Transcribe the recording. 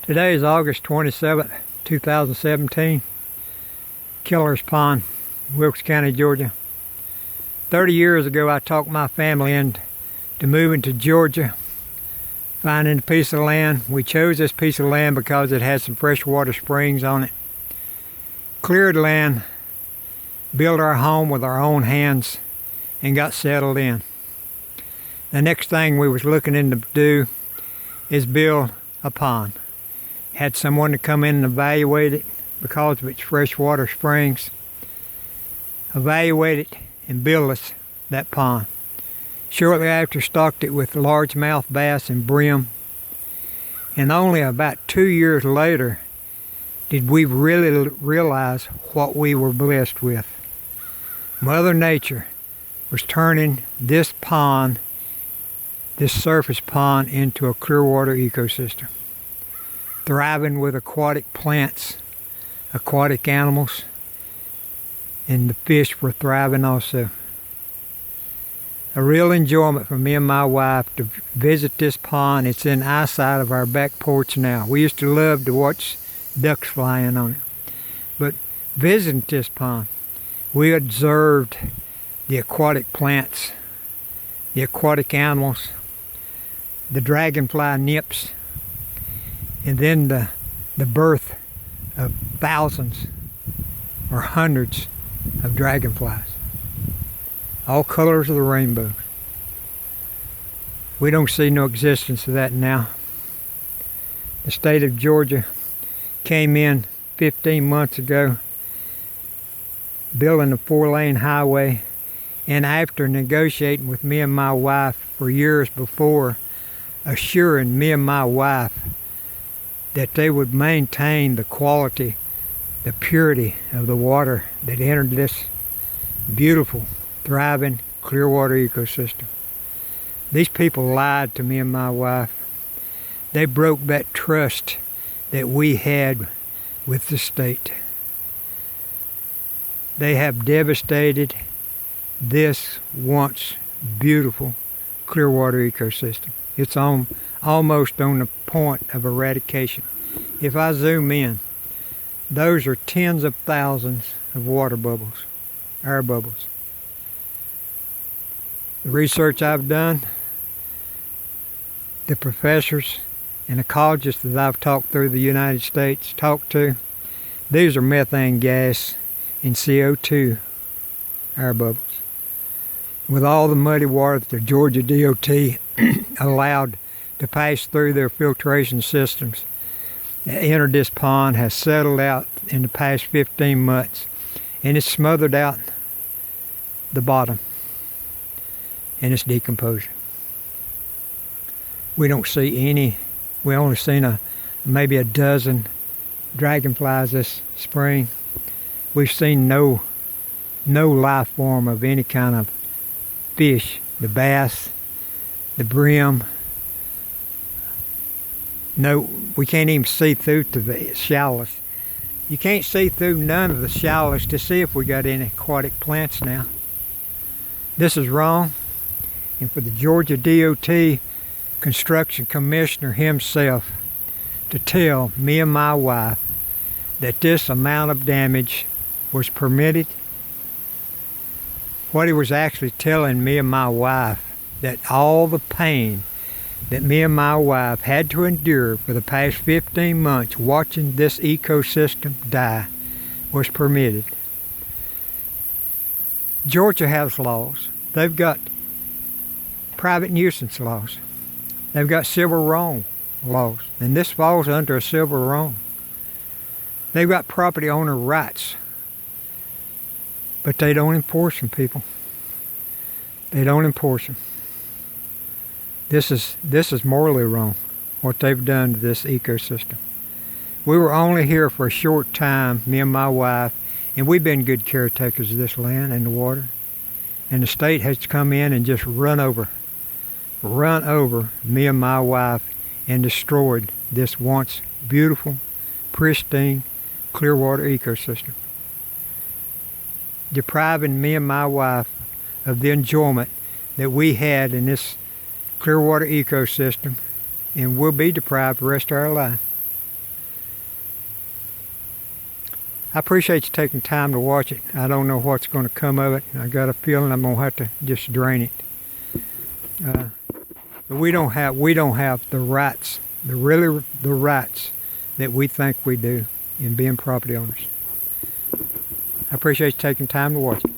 Today is August 27th, 2017. Kellers.Pond, Wilkes County, Georgia. 30 years ago, I talked my family into moving to Georgia, finding a piece of land. We chose this piece of land because it had some freshwater springs on it. Cleared land, built our home with our own hands, and got settled in. The next thing we was looking into do is build a pond. Had someone to come in and evaluate it because of its freshwater springs. Evaluate it and build us that pond. Shortly after, stocked it with largemouth bass and brim. And only about 2 years later did we really realize what we were blessed with. Mother Nature was turning this pond, this surface pond, into a clear water ecosystem. Thriving with aquatic plants, aquatic animals, and the fish were thriving also. A real enjoyment for me and my wife to visit this pond. It's in eyesight of our back porch now. We used to love to watch ducks flying on it. But visiting this pond, we observed the aquatic plants, the aquatic animals, the dragonfly nymphs, and then the birth of thousands or hundreds of dragonflies. All colors of the rainbow. We don't see no existence of that now. The state of Georgia came in 15 months ago, building a 4-lane highway, and after negotiating with me and my wife for years before, assuring me and my wife that they would maintain the quality, the purity of the water that entered this beautiful, thriving, clear water ecosystem. These people lied to me and my wife. They broke that trust that we had with the state. They have devastated this once beautiful clear water ecosystem. It's almost on the point of eradication. If I zoom in, those are tens of thousands of water bubbles, air bubbles. The research I've done, the professors and ecologists that I've talked through the United States, talked to, these are methane gas and CO2 air bubbles. With all the muddy water that the Georgia DOT allowed to pass through their filtration systems that entered this pond has settled out in the past 15 months, and it's smothered out the bottom, and it's decomposing. We don't see any. We only seen maybe a dozen dragonflies this spring. We've seen no life form of any kind of fish, the bass, the brim. No, we can't even see through to the shallows. You can't see through none of the shallows to see if we got any aquatic plants now. This is wrong. And for the Georgia DOT construction commissioner himself to tell me and my wife that this amount of damage was permitted, what he was actually telling me and my wife, that all the pain that me and my wife had to endure for the past 15 months watching this ecosystem die was permitted. Georgia has laws. They've got private nuisance laws. They've got Civil.wrong laws, and this falls under a Civil.wrong. They've got property owner rights, but they don't enforce them, people. They don't enforce them. This is morally wrong, what they've done to this ecosystem. We were only here for a short time, me and my wife, and we've been good caretakers of this land and the water. And the state has come in and just run over me and my wife and destroyed this once beautiful, pristine, clear water ecosystem. Depriving me and my wife of the enjoyment that we had in this clear water ecosystem, and we'll be deprived the rest of our life. I appreciate you taking time to watch it. I don't know what's going to come of it. I got a feeling I'm going to have to just drain it. But we don't have the rights, the rights that we think we do in being property owners. I appreciate you taking time to watch it.